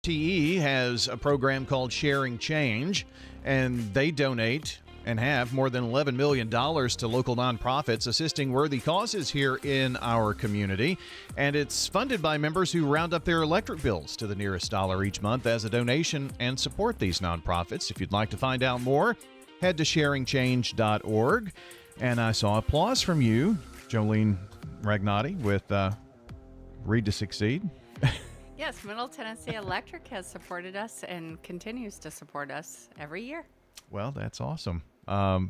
TE has a program called Sharing Change, and they donate and have more than $11 million to local nonprofits assisting worthy causes here in our community. And it's funded by members who round up their electric bills to the nearest dollar each month as a donation and support these nonprofits. If you'd like to find out more, head to sharingchange.org. And I saw applause from you, Jolene Ragnotti, with Read to Succeed. Yes, Middle Tennessee Electric has supported us and continues to support us every year. Well, that's awesome.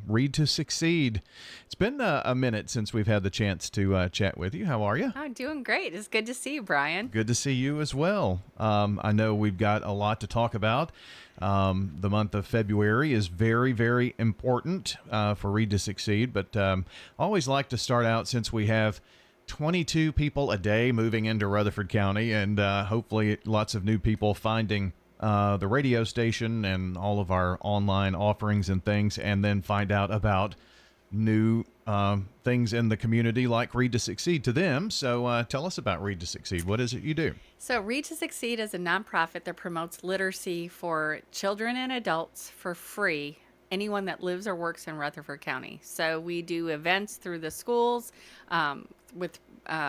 Read to Succeed. It's been a minute since we've had the chance to chat with you. How are you? I'm doing great. It's good to see you, Brian. Good to see you as well. I know we've got a lot to talk about. The month of February is very, very important for Read to Succeed, but I always like to start out, since we have 22 people a day moving into Rutherford County, and hopefully lots of new people finding the radio station and all of our online offerings and things, and then find out about new things in the community like Read to Succeed to them. So tell us about Read to Succeed. What is it you do? So Read to Succeed is a nonprofit that promotes literacy for children and adults for free, anyone that lives or works in Rutherford County. So we do events through the schools with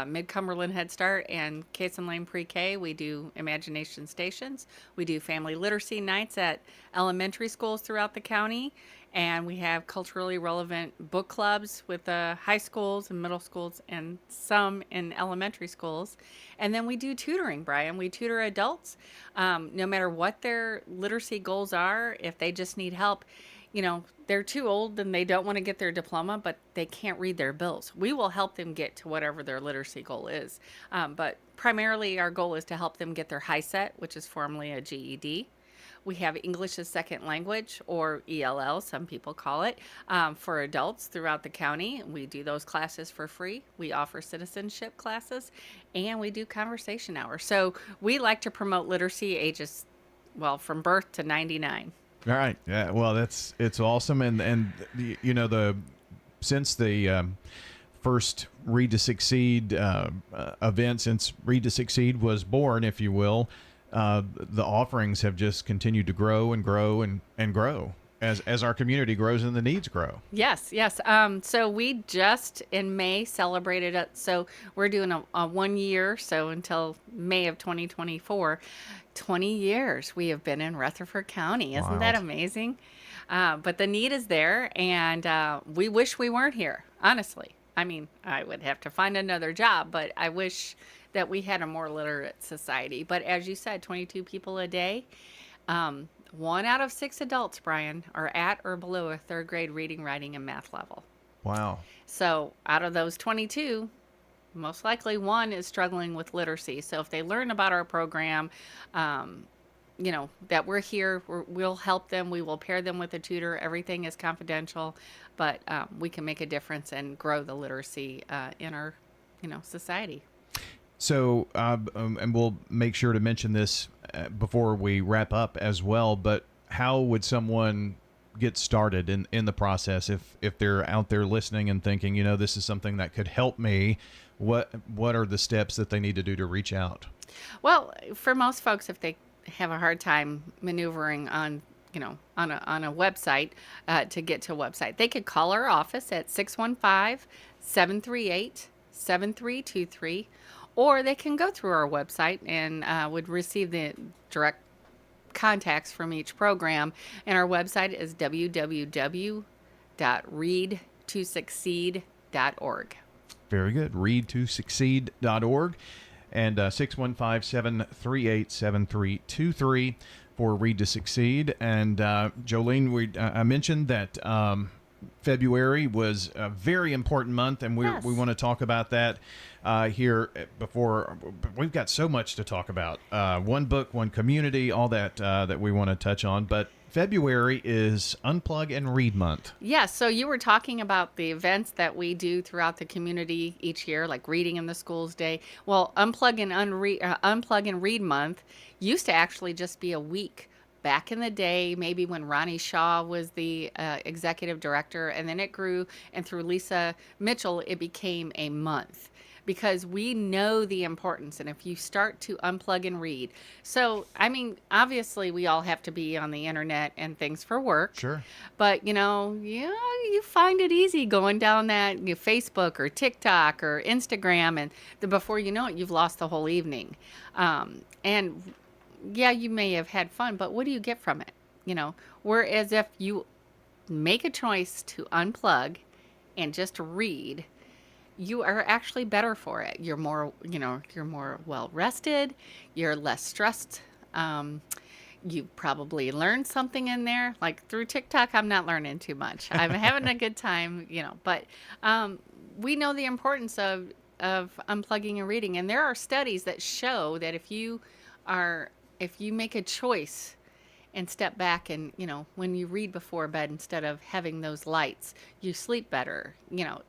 Mid-Cumberland Head Start and Cason Lane Pre-K. We do imagination stations. We do family literacy nights at elementary schools throughout the county. And we have culturally relevant book clubs with high schools and middle schools and some in elementary schools. And then we do tutoring, Brian. We tutor adults no matter what their literacy goals are. If they just need help, you know, they're too old and they don't want to get their diploma, but they can't read their bills. We will help them get to whatever their literacy goal is. But primarily our goal is to help them get their high set, which is formerly a GED. We have English as Second Language, or ELL, some people call it, for adults throughout the county. We do those classes for free. We offer citizenship classes, and we do conversation hours. So we like to promote literacy ages, well, from birth to 99. All right. Yeah. Well, it's awesome. And you know, since the first Read to Succeed event, since Read to Succeed was born, if you will, the offerings have just continued to grow and grow and grow as our community grows and the needs grow. Yes. So we just in May celebrated it. So we're doing a 1 year, so until May of 2024. 20 years we have been in Rutherford County. Isn't that amazing? But the need is there, and we wish we weren't here, honestly. I mean, I would have to find another job, but I wish that we had a more literate society. But as you said, 22 people a day. 1 out of 6 adults, Brian, are at or below a 3rd grade reading, writing, and math level. Wow. So out of those 22, most likely 1 is struggling with literacy. So if they learn about our program, you know, that we're here, we'll help them. We will pair them with a tutor. Everything is confidential, but we can make a difference and grow the literacy in our, society. So, and we'll make sure to mention this before we wrap up as well, but how would someone get started in the process if they're out there listening and thinking, this is something that could help me? What are the steps that they need to do to reach out? Well, for most folks, if they have a hard time maneuvering on a website to get to a website, they could call our office at 615-738-7323, or they can go through our website and would receive the direct contacts from each program. And our website is www.readtosucceed.org. Very good. Readtosucceed.org and 615-738-7323 for Read to Succeed. And Jolene, I mentioned that February was a very important month, and we want to talk about that here before. We've got so much to talk about. One book, one community, all that that we want to touch on. But February is Unplug and Read Month. Yes, so you were talking about the events that we do throughout the community each year, like Reading in the Schools Day. Well, Unplug and Read Month used to actually just be a week. Back in the day, maybe when Ronnie Shaw was the executive director, and then it grew, and through Lisa Mitchell, it became a month. because we know the importance. And if you start to unplug and read, so I mean, obviously we all have to be on the internet and things for work, Sure. but you find it easy going down that Facebook or TikTok or Instagram, and before you know it, you've lost the whole evening. And yeah, you may have had fun, but what do you get from it? Whereas if you make a choice to unplug and just read, you are actually better for it. You're more well rested, you're less stressed. You probably learned something in there. Like through TikTok, I'm not learning too much. I'm having a good time, but we know the importance of unplugging and reading. And there are studies that show that if you make a choice and step back and, when you read before bed instead of having those lights, you sleep better.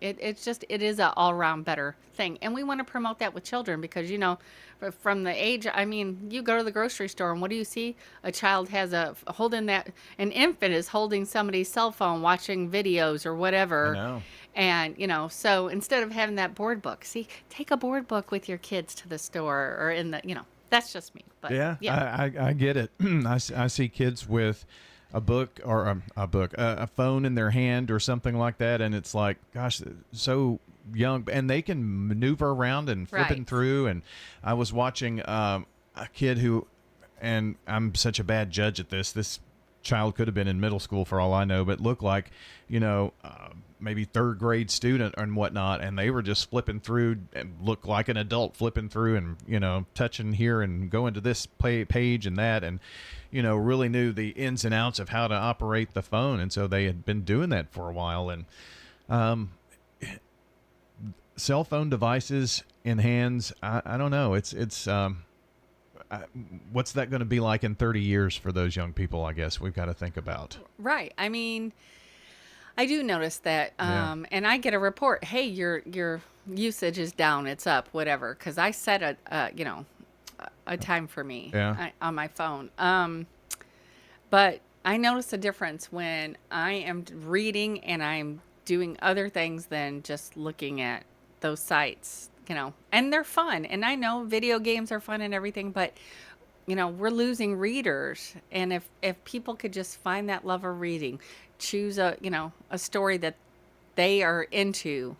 It is a all around better thing. And we want to promote that with children because, from the age, I mean, you go to the grocery store and what do you see? A child has an infant is holding somebody's cell phone, watching videos or I whatever. know. And, so instead of having that board book, take a board book with your kids to the store or that's just me. But Yeah, I get it. I see kids with a book or a phone in their hand or something like that, and it's like, gosh, so young, and they can maneuver around and flipping Right. through. And I was watching a kid who, and I'm such a bad judge at this. This child could have been in middle school for all I know, but looked like, maybe third grade student and whatnot, and they were just flipping through and looked like an adult flipping through and touching here and going to this page and that, and really knew the ins and outs of how to operate the phone. And so they had been doing that for a while. And cell phone devices in hands, I don't know, what's that going to be like in 30 years for those young people? I guess we've got to think about. Right. I mean, I do notice that, Yeah. and I get a report. Hey, your usage is down. It's up. Whatever. Because I set a time for me on my phone. But I notice a difference when I am reading and I'm doing other things than just looking at those sites. And they're fun. And I know video games are fun and everything, but we're losing readers. And if people could just find that love of reading, choose a story that they are into,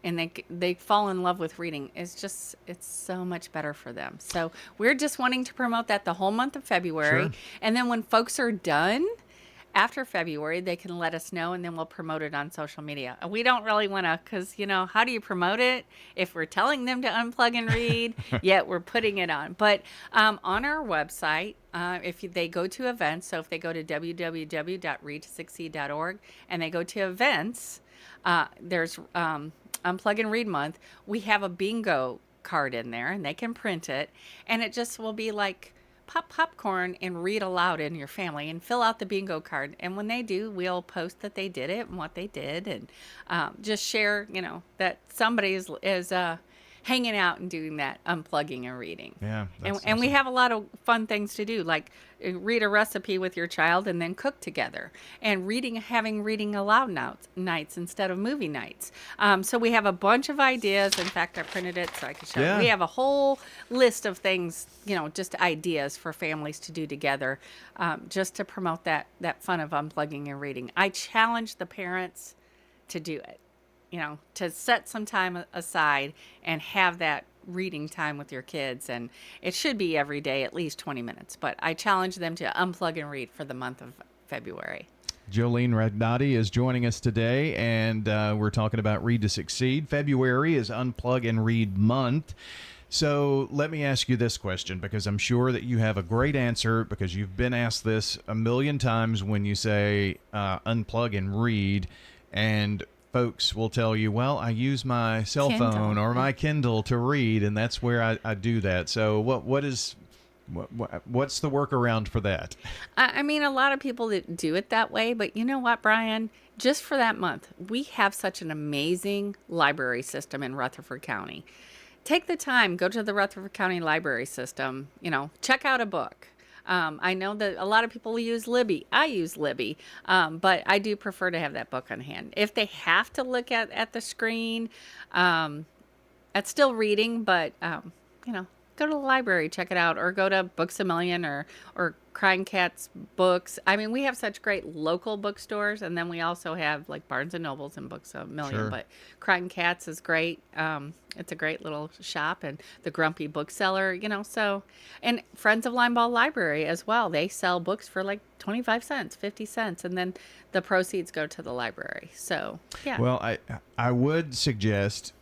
and they fall in love with reading, it's so much better for them. So we're just wanting to promote that the whole month of February. Sure. And then when folks are done after February, they can let us know, and then we'll promote it on social media. We don't really want to, because, how do you promote it if we're telling them to unplug and read, yet we're putting it on? But on our website, if they go to events, so if they go to www.readtosucceed.org and they go to events, there's Unplug and Read Month. We have a bingo card in there, and they can print it, and it just will be like, pop popcorn and read aloud in your family and fill out the bingo card. And when they do, we'll post that they did it and what they did, and just share, that somebody is hanging out and doing that unplugging and reading. Yeah. And we have a lot of fun things to do, like read a recipe with your child and then cook together, and having reading aloud nights instead of movie nights. So we have a bunch of ideas. In fact, I printed it so I can show you. Yeah. We have a whole list of things, just ideas for families to do together, just to promote that fun of unplugging and reading. I challenge the parents to do it, to set some time aside and have that reading time with your kids. And it should be every day, at least 20 minutes. But I challenge them to unplug and read for the month of February. Jolene Ragnati is joining us today, and we're talking about Read to Succeed. February is Unplug and Read Month. So let me ask you this question, because I'm sure that you have a great answer, because you've been asked this a million times when you say unplug and read, and folks will tell you, well, I use my cell phone or my Kindle to read, and that's where I do that. So what's the workaround for that? I mean, a lot of people that do it that way, but you know what, Brian? Just for that month, we have such an amazing library system in Rutherford County. Take the time, go to the Rutherford County Library System, check out a book. I know that a lot of people use Libby. I use Libby, but I do prefer to have that book on hand. If they have to look at the screen, It's still reading, but you know, go to the library, check it out, or go to Books a Million or Crying Cat's Books. I mean, we have such great local bookstores, and then we also have like Barnes and Nobles and Books a Million. Sure. But Crying Cat's is great. It's a great little shop, and the Grumpy Bookseller, you know. So, and Friends of Limeball Library as well. They sell books for like 25 cents, 50 cents, and then the proceeds go to the library. So, yeah. Well, I would suggest,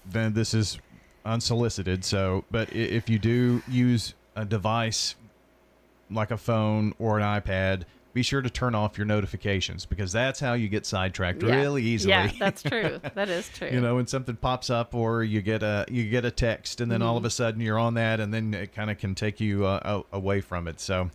then this is unsolicited, so, but if you do use a device like a phone or an iPad, be sure to turn off your notifications, because that's how you get sidetracked really easily. Yeah, that's true. That is true. You know, when something pops up or you get a text, and then all of a sudden you're on that, and then it kind of can take you away from it. So,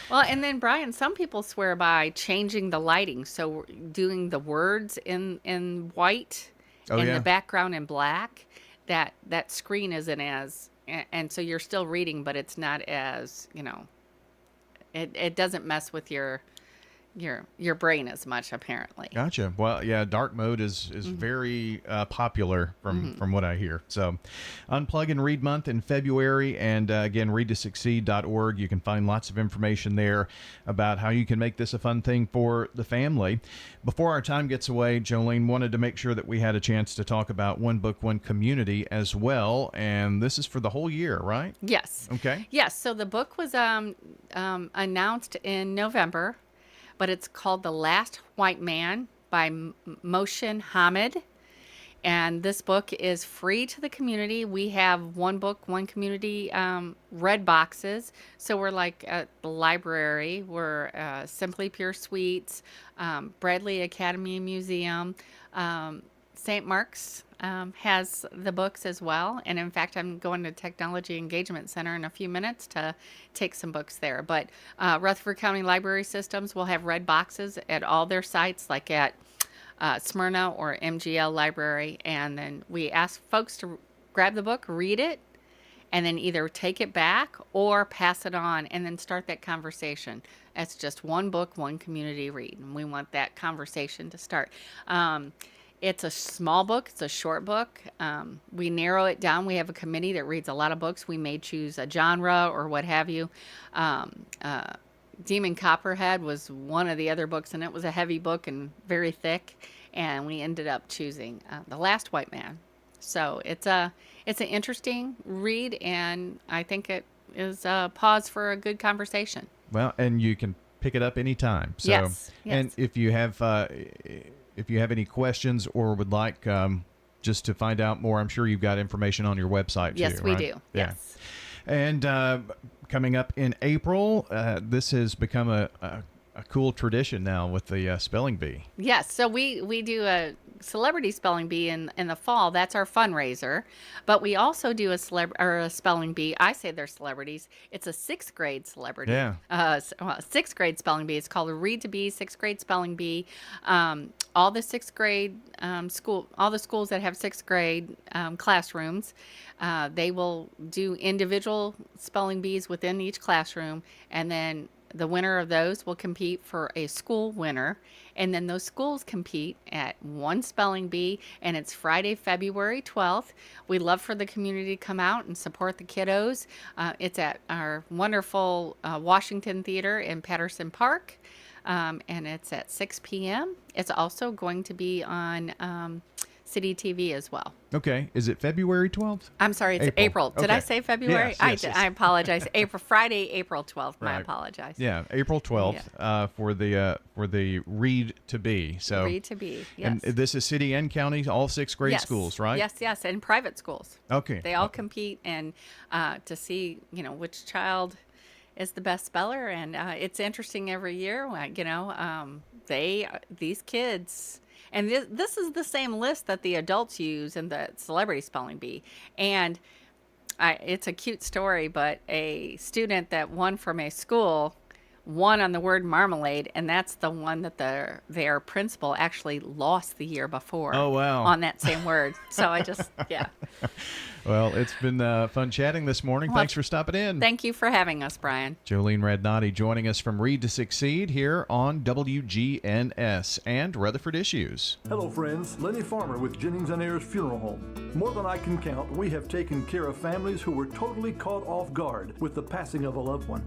Well, and then Brian, some people swear by changing the lighting, so doing the words in white Oh, and yeah. the background in black. That screen isn't as, and so you're still reading, but it's not as, you know, it doesn't mess with your brain as much, apparently. Gotcha. Well, yeah, dark mode is very popular from what I hear. So, Unplug and Read Month in February, and again, readtosucceed.org. You can find lots of information there about how you can make this a fun thing for the family. Before our time gets away, Jolene wanted to make sure that we had a chance to talk about One Book, One Community as well, and this is for the whole year, right? Yes. Okay. Yes. So the book was announced in November, but it's called The Last White Man by Moshin Hamid. And this book is free to the community. We have One Book, One Community red boxes. So we're like at the library. We're Simply Pure Sweets, Bradley Academy Museum, St. Mark's has the books as well. And in fact, I'm going to Technology Engagement Center in a few minutes to take some books there. But Rutherford County Library Systems will have red boxes at all their sites, like at Smyrna or MGL Library. And then we ask folks to grab the book, read it, and then either take it back or pass it on, and then start that conversation. That's just one book, one community read. And we want that conversation to start. It's a small book. It's a short book. We narrow it down. We have a committee that reads a lot of books. We may choose a genre or what have you. Demon Copperhead was one of the other books, and it was a heavy book and very thick. And we ended up choosing The Last White Man. So it's an interesting read, and I think it is a pause for a good conversation. Well, and you can pick it up anytime. So, Yes. And if you have any questions or would like just to find out more, I'm sure you've got information on your website too. Yes, we right? do. Yeah. Yes. And coming up in April, this has become a cool tradition now with the spelling bee. Yes, so we do a celebrity spelling bee in the fall. That's our fundraiser. But we also do a spelling bee. I say they're celebrities. It's a 6th grade celebrity. Yeah. 6th grade spelling bee. It's called a Read to Bee 6th grade spelling bee. All the 6th grade all the schools that have 6th grade classrooms, they will do individual spelling bees within each classroom, and then the winner of those will compete for a school winner, and then those schools compete at one spelling bee, and it's Friday, February 12th. We love for the community to come out and support the kiddos. It's at our wonderful Washington Theater in Patterson Park, and it's at 6 p.m. It's also going to be on City TV as well. Okay. Is it February 12th? I'm sorry, it's April. Did I say February? Yes, I yes, did. yes. I apologize. Friday, April 12th. I Right. apologize. Yeah, April 12th for the Read to Be. So Read to Be. Yes. And this is city and county, all 6th grade Yes. schools, right? Yes, and private schools. Okay. They all compete, and to see, which child is the best speller, and it's interesting every year. These kids, and this is the same list that the adults use in the celebrity spelling bee, and it's a cute story, but a student that won from a school one on the word marmalade, and that's the one that their principal actually lost the year before. Oh, wow. On that same word. So I just, yeah. Well, it's been fun chatting this morning. Well, Thanks for stopping in. Thank you for having us, Brian. Jolene Radnati joining us from Read to Succeed here on WGNS and Rutherford Issues. Hello, friends. Lenny Farmer with Jennings and Ayers Funeral Home. More than I can count, we have taken care of families who were totally caught off guard with the passing of a loved one.